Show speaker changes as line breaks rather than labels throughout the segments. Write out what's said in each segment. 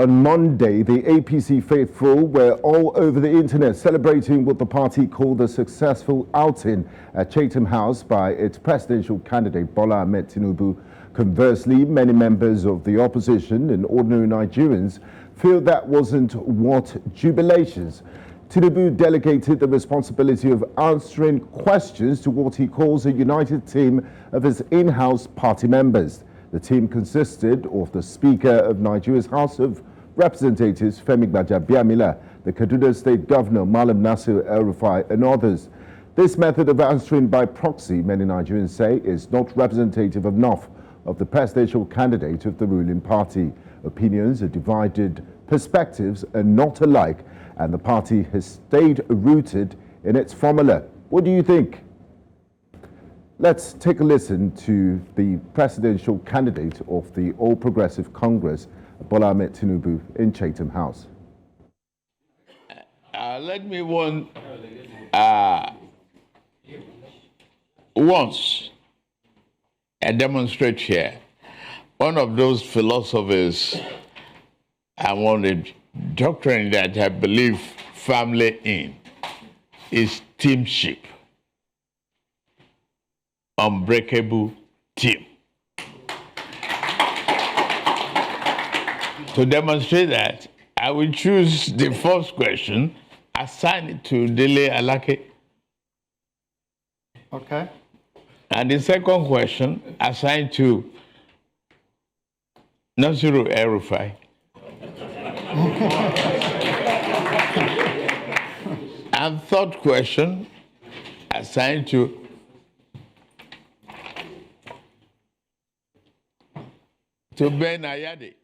On Monday, the APC faithful were all over the internet celebrating what the party called a successful outing at Chatham House by its presidential candidate Bola Ahmed Tinubu. Conversely, many members of the opposition and ordinary Nigerians feel that wasn't what jubilations. Tinubu delegated the responsibility of answering questions to what he calls a united team of his in-house party members. The team consisted of the Speaker of Nigeria's House of Representatives, Femi Gbajabiamila, the Kaduna State Governor, Malam Nasir El-Rufai, and others. This method of answering by proxy, many Nigerians say, is not representative enough of the presidential candidate of the ruling party. Opinions are divided, perspectives are not alike, and the party has stayed rooted in its formula. What do you think? Let's take a listen to the presidential candidate of the All Progressive Congress, Bola Ahmed Tinubu, in Chatham House.
Let me once demonstrate here. One of those philosophers and one of the doctrine that I believe firmly in is teamship. Unbreakable team. To demonstrate that, I will choose the first question, assign it to Dele Alake.
Okay.
And the second question, assign to Nasiru El-Rufai. And third question, assigned to Ben Ayodele.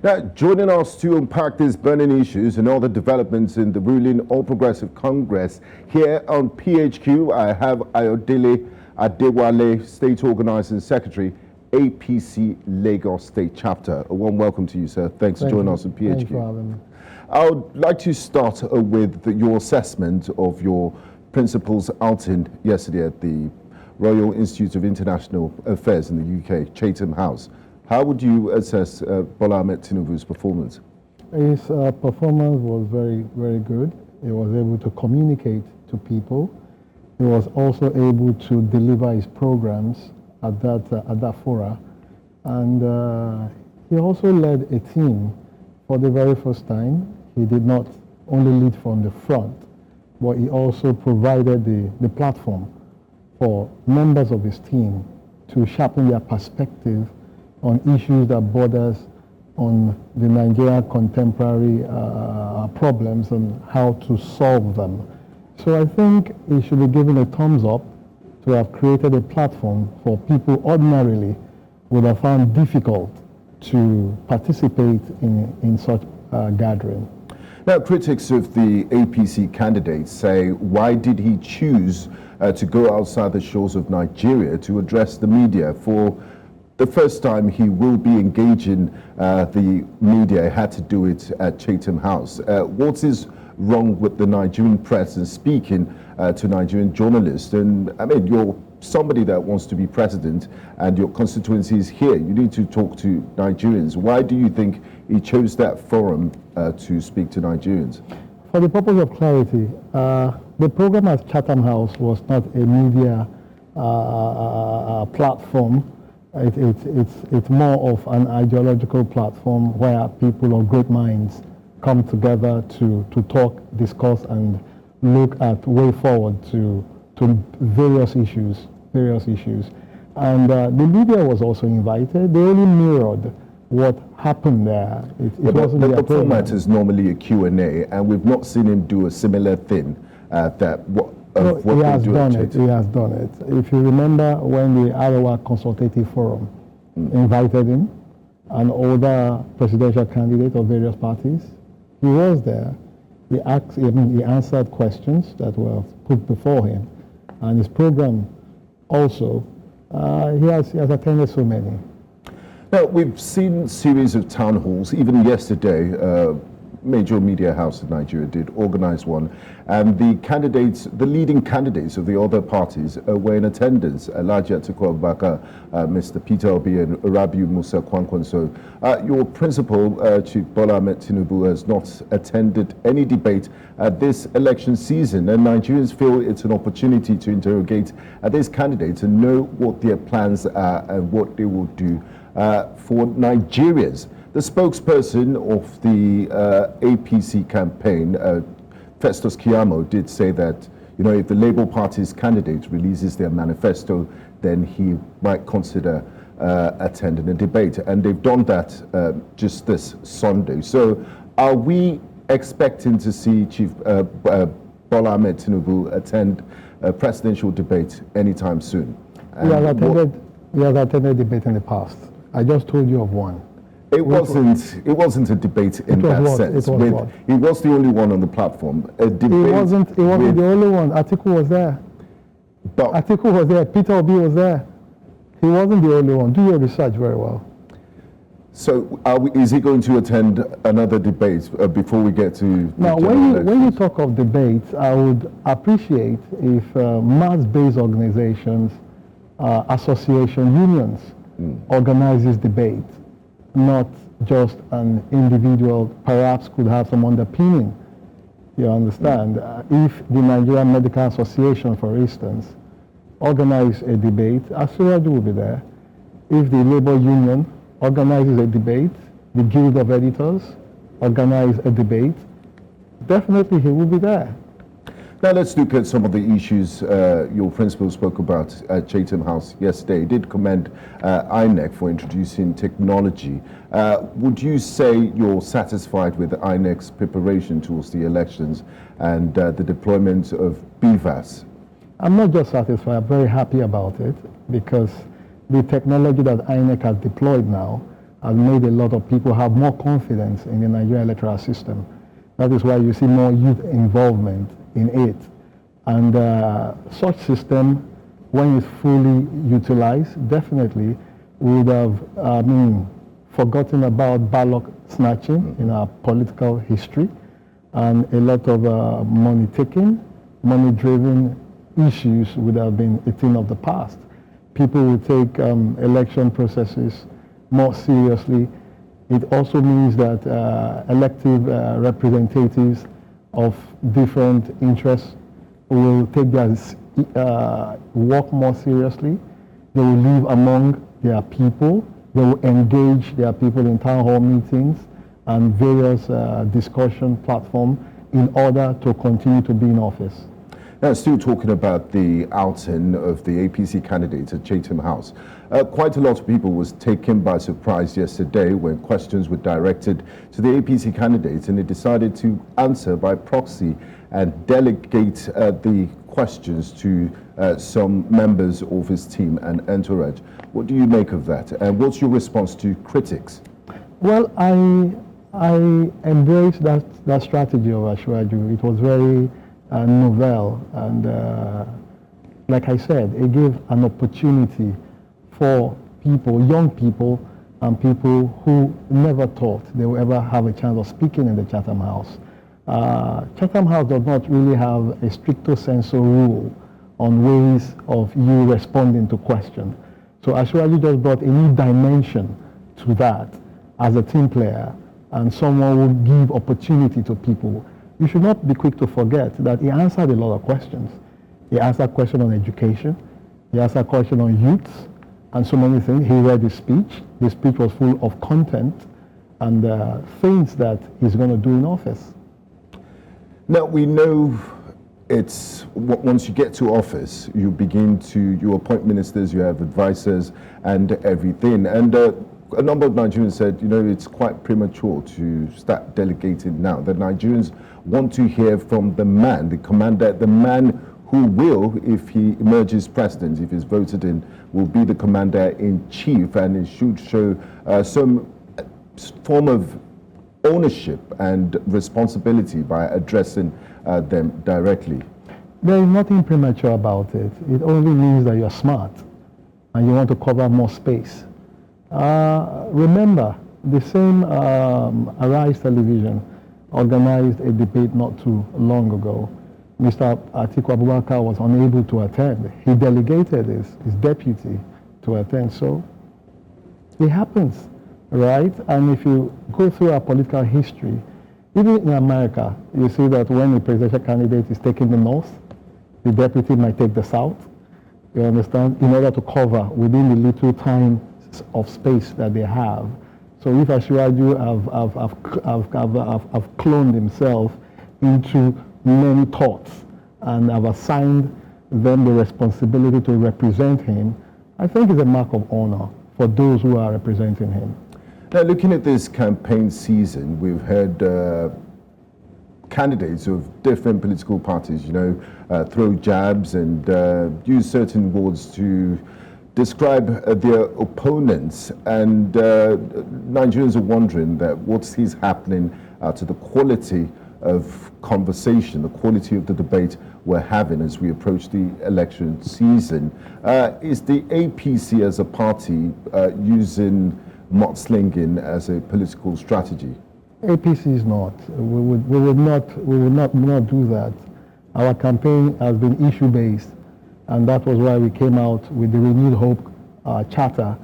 Now, joining us to unpack these burning issues and other developments in the ruling All Progressive Congress, here on PHQ, I have Ayodele Adewale, State Organizing Secretary, APC Lagos State Chapter. A warm welcome to you, sir. Thanks for joining us on PHQ.
Thank you for having me.
I would like to start with your assessment of your principal's outing yesterday at the Royal Institute of International Affairs in the UK, Chatham House. How would you assess Bola Ahmed Tinubu's performance?
His performance was very, very good. He was able to communicate to people. He was also able to deliver his programs at that fora. And he also led a team for the very first time. He did not only lead from the front, but he also provided the platform for members of his team to sharpen their perspective on issues that borders on the Nigerian contemporary problems and how to solve them. So I think he should be given a thumbs up to have created a platform for people ordinarily would have found difficult to participate in such gathering.
Now, critics of the APC candidate say, why did he choose to go outside the shores of Nigeria to address the media? For the first time he will be engaging the media, he had to do it at Chatham House. What is wrong with the Nigerian press and speaking to Nigerian journalists? And I mean, you're somebody that wants to be president and your constituency is here. You need to talk to Nigerians. Why do you think he chose that forum to speak to Nigerians?
For the purpose of clarity, the program at Chatham House was not a media platform. It's more of an ideological platform where people of great minds come together to talk, discuss, and look at way forward to various issues. And the media was also invited. They only mirrored what happened there.
The format is normally a Q&A, and we've not seen him do a similar thing.
He has done it. If you remember when the Arewa Consultative Forum invited him, an older presidential candidate of various parties, he was there. He answered questions that were put before him, and his program also. He has attended so many.
Now, we've seen series of town halls, even yesterday, major media house in Nigeria did organize one, and the leading candidates of the other parties were in attendance. Alhaji Atiku Abubakar, Mr. Peter Obi, and Rabiu Musa Kwankwaso. Your principal, Chief Bola Ahmed Tinubu, has not attended any debate this election season, and Nigerians feel it's an opportunity to interrogate these candidates and know what their plans are and what they will do for Nigerians. The spokesperson of the APC campaign, Festus Keyamo, did say that, if the Labour Party's candidate releases their manifesto, then he might consider attending a debate. And they've done that just this Sunday. So are we expecting to see Chief Bola Ahmed Tinubu attend a presidential debate anytime soon?
We have attended debate in the past. I just told you of one.
It wasn't a debate in that sense. He was the only one on the platform. A debate.
He wasn't the only one. Atiku was there.
But
Atiku was there. Peter Obi was there. He wasn't the only one. Do your research very well.
So, is he going to attend another debate before we get to?
Now, when you talk of debates, I would appreciate if mass-based organizations, association, unions organizes debate. Not just an individual, perhaps could have some underpinning. You understand? If the Nigerian Medical Association, for instance, organize a debate, Asiraju will be there. If the labor union organizes a debate, the Guild of Editors organize a debate, definitely he will be there.
Now let's look at some of the issues your principal spoke about at Chatham House yesterday. He did commend INEC for introducing technology. Would you say you're satisfied with INEC's preparation towards the elections and the deployment of BVAS?
I'm not just satisfied, I'm very happy about it, because the technology that INEC has deployed now has made a lot of people have more confidence in the Nigerian electoral system. That is why you see more youth involvement in it. And such system, when it's fully utilized, definitely would have forgotten about ballot snatching in our political history, and a lot of money taking, money-driven issues would have been a thing of the past. People will take election processes more seriously. It also means that elective representatives of different interests will take their work more seriously. They will live among their people. They will engage their people in town hall meetings and various discussion platforms in order to continue to be in office.
Now, still talking about the outing of the APC candidates at Chatham House. Quite a lot of people was taken by surprise yesterday when questions were directed to the APC candidates, and they decided to answer by proxy and delegate the questions to some members of his team and entourage. What do you make of that? And what's your response to critics?
Well, I embraced that strategy of Ashwaju. It was very novel, and like I said, it gave an opportunity for people, young people, and people who never thought they would ever have a chance of speaking in the Chatham House. Chatham House does not really have a stricto sensu rule on ways of you responding to questions. So Ashwaju just brought a new dimension to that as a team player, and someone who give opportunity to people. You should not be quick to forget that he answered a lot of questions. He answered questions on education. He answered questions on youth and so many things. He read his speech. The speech was full of content and things that he's going to do in office.
Now, we know it's once you get to office, you appoint ministers, you have advisors and everything. And a number of Nigerians said, it's quite premature to start delegating now. The Nigerians want to hear from the man, the commander, the man who will, if he emerges president, if he's voted in, will be the commander-in-chief, and it should show some form of ownership and responsibility by addressing them directly.
There is nothing premature about it. It only means that you're smart and you want to cover more space. Remember, the same Arise television organized a debate not too long ago. Mr. Atiku Abubakar was unable to attend. He delegated his deputy to attend. So it happens, right? And if you go through our political history, even in America, you see that when a presidential candidate is taking the North, the deputy might take the South, you understand, in order to cover within the little time of space that they have. So if Asiwaju have cloned himself into many thoughts and have assigned them the responsibility to represent him, I think it's a mark of honor for those who are representing him.
Now, looking at this campaign season, we've heard candidates of different political parties, throw jabs and use certain words to describe their opponents. And Nigerians are wondering that what is happening to the quality of conversation, the quality of the debate we're having as we approach the election season. Is the APC as a party using mudslinging as a political strategy?
APC is not. We would not do that. Our campaign has been issue-based, and that was why we came out with the Renewed Hope Charter,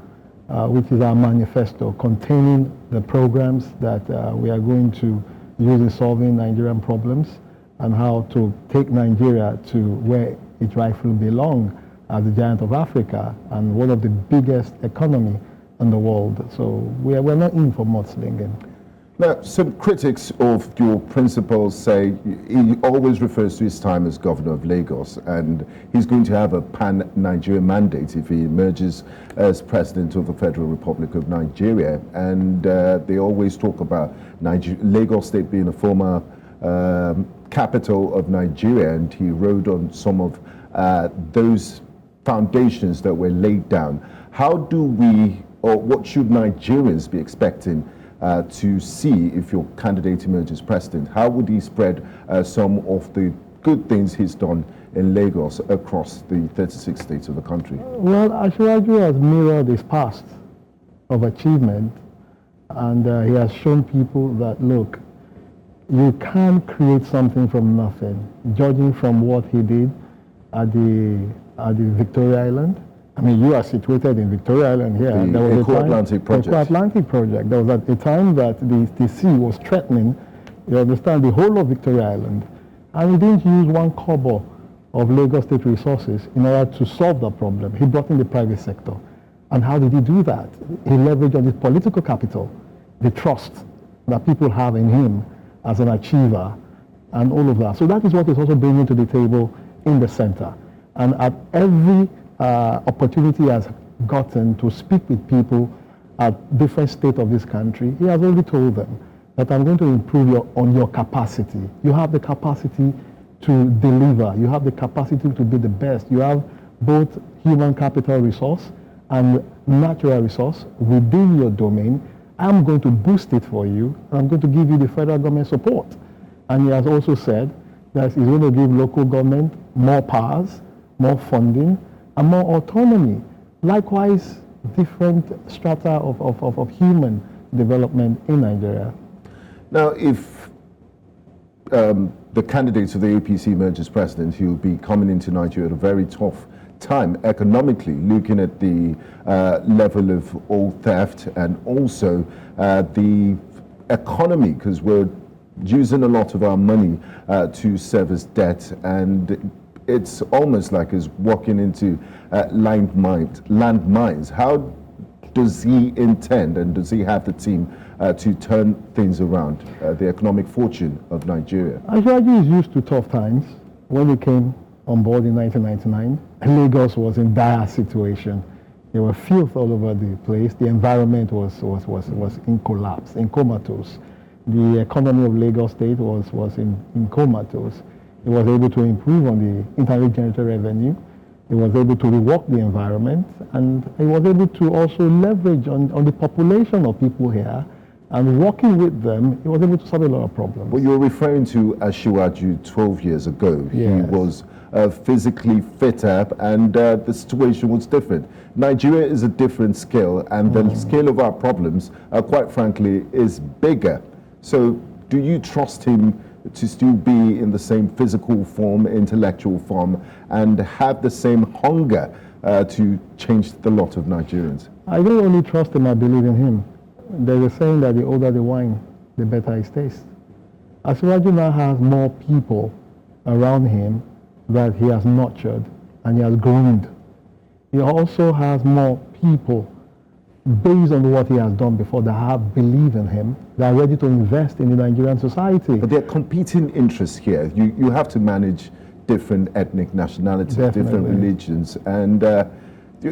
which is our manifesto containing the programs that we are going to use in solving Nigerian problems and how to take Nigeria to where it rightfully belongs as the giant of Africa and one of the biggest economy in the world. So we're not in for mudslinging.
Now, some critics of your principles say he always refers to his time as governor of Lagos, and he's going to have a pan-Nigeria mandate if he emerges as president of the Federal Republic of Nigeria. And they always talk about Lagos State being a former capital of Nigeria, and he rode on some of those foundations that were laid down. How do we, or what should Nigerians be expecting to see if your candidate emerges president? How would he spread some of the good things he's done in Lagos across the 36 states of the country?
Well, Asiwaju has mirrored his past of achievement, and he has shown people that, look, you can create something from nothing, judging from what he did at the Victoria Island. I mean, you are situated in Victoria Island here.
The Eco-Atlantic project.
Eco-Atlantic project. There was at a time that the sea was threatening, you understand, the whole of Victoria Island. And he didn't use one kobo of Lagos State resources in order to solve that problem. He brought in the private sector. And how did he do that? He leveraged on his political capital, the trust that people have in him as an achiever, and all of that. So that is what he's also bringing to the table in the center. And at every opportunity he has gotten to speak with people at different states of this country, he has already told them that I'm going to improve on your capacity. You have the capacity to deliver. You have the capacity to be the best. You have both human capital resource and natural resource within your domain. I'm going to boost it for you, and I'm going to give you the federal government support. And he has also said that he's going to give local government more powers, more funding, and more autonomy. Likewise, different strata of human development in Nigeria.
Now, if the candidates of the APC emerges president, he will be coming into Nigeria at a very tough time economically, looking at the level of oil theft and also the economy, because we're using a lot of our money to service debt, and it's almost like he's walking into landmines. How does he intend, and does he have the team to turn things around, the economic fortune of Nigeria?
Asiwaju is used to tough times. When he came on board in 1999, Lagos was in dire situation. There were filth all over the place. The environment was in collapse, in comatose. The economy of Lagos State was in comatose. It was able to improve on the internally generated revenue. It was able to rework the environment, and it was able to also leverage on the population of people here, and working with them, it was able to solve a lot of problems.
Well, you're referring to Asiwaju 12 years ago.
Yes.
He was physically fitter, and the situation was different. Nigeria is a different scale, and the scale of our problems, quite frankly, is bigger. So do you trust him to still be in the same physical form, intellectual form, and have the same hunger to change the lot of Nigerians?
I don't only trust him, I believe in him. There's a saying that the older the wine, the better it tastes. Asiwaju now has more people around him that he has nurtured and he has groomed. He also has more people based on what he has done before that have believed in him, that are ready to invest in the Nigerian society.
But there are competing interests here. You have to manage different ethnic nationalities, different religions, and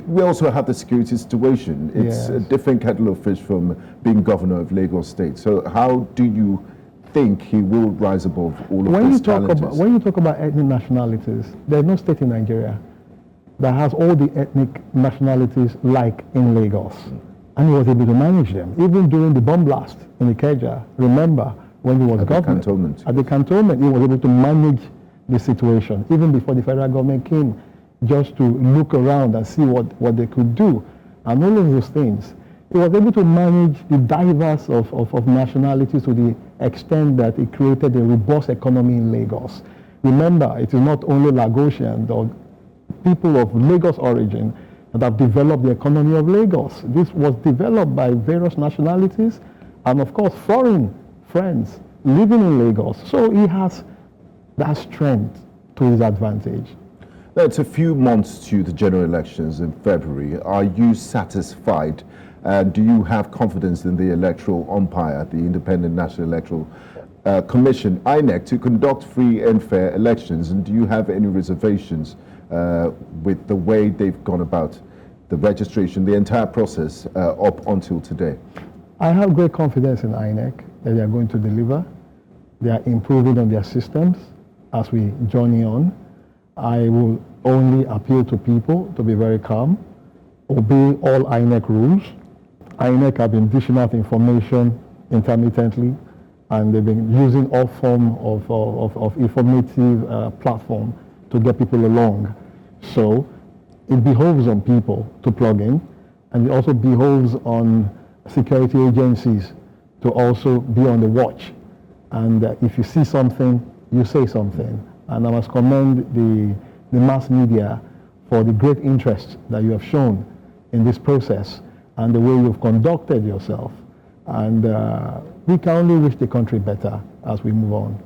we also have the security situation. It's a different kettle of fish from being governor of Lagos State. So how do you think he will rise above all of these challenges?
When you talk about ethnic nationalities, there's no state in Nigeria that has all the ethnic nationalities like in Lagos. And he was able to manage them. Even during the bomb blast in Ikeja, remember when he was governor? At the cantonment, he was able to manage the situation, even before the federal government came, just to look around and see what they could do. And all of those things. He was able to manage the diverse of nationalities to the extent that it created a robust economy in Lagos. Remember, it is not only Lagosians or people of Lagos origin that have developed the economy of Lagos. This was developed by various nationalities and, of course, foreign friends living in Lagos. So he has that strength to his advantage.
Now, it's a few months to the general elections in February. Are you satisfied? Do you have confidence in the electoral umpire, the Independent National Electoral Commission, INEC, to conduct free and fair elections? And do you have any reservations with the way they've gone about the registration, the entire process up until today?
I have great confidence in INEC that they are going to deliver. They are improving on their systems as we journey on. I will only appeal to people to be very calm, obey all INEC rules. INEC have been dishing out information intermittently, and they've been using all form of informative platform to get people along. So it behoves on people to plug in, and it also behoves on security agencies to also be on the watch. And if you see something, you say something. And I must commend the mass media for the great interest that you have shown in this process and the way you've conducted yourself. And we can only wish the country better as we move on.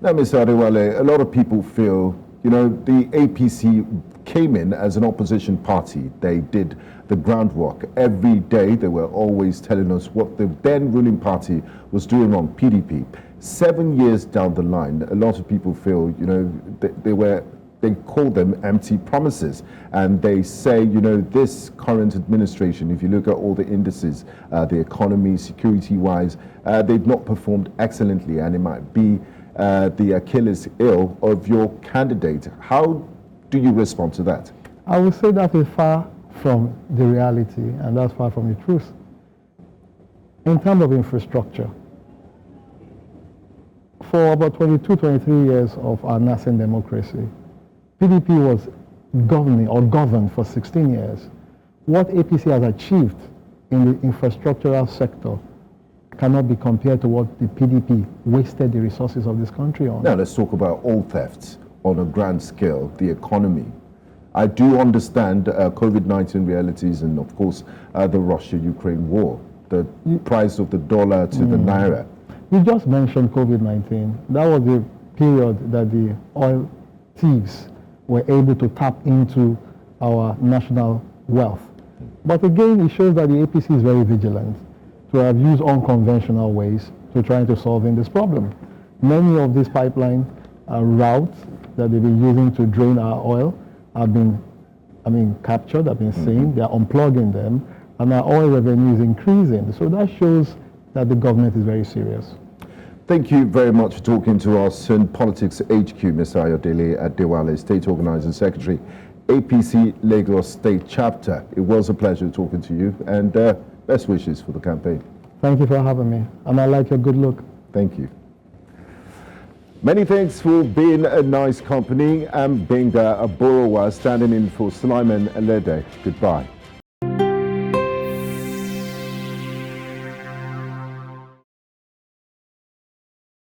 Now, Mr. Adewale, a lot of people feel, you know, the APC came in as an opposition party. They did the groundwork. Every day they were always telling us what the then ruling party was doing on PDP. 7 years down the line, a lot of people feel, you know, they call them empty promises. And they say, you know, this current administration, if you look at all the indices, the economy, security-wise, they've not performed excellently, and it might be the Achilles heel of your candidate. How do you respond to that?
I would say that is far from the reality, and that's far from the truth. In terms of infrastructure, for about 22, 23 years of our nascent democracy, PDP was governed for 16 years. What APC has achieved in the infrastructural sector cannot be compared to what the PDP wasted the resources of this country on.
Now let's talk about all thefts on a grand scale, the economy. I do understand COVID-19 realities and, of course, the Russia-Ukraine war, the price of the dollar to the naira.
You just mentioned COVID-19. That was the period that the oil thieves were able to tap into our national wealth. But again, it shows that the APC is very vigilant to have used unconventional ways to try to solve this problem. Many of these pipeline routes that they've been using to drain our oil have been, captured, have been seen. They are unplugging them, and our oil revenue is increasing. So that shows that the government is very serious.
Thank you very much for talking to us in Politics HQ, Mr. Ayodele Adewale, State Organizing Secretary, APC Lagos State Chapter. It was a pleasure talking to you, and best wishes for the campaign.
Thank you for having me, and I like your good look.
Thank you. Many thanks for being a nice company. I'm Gbenga Aborowa, standing in for Sulaiman Alede. Goodbye.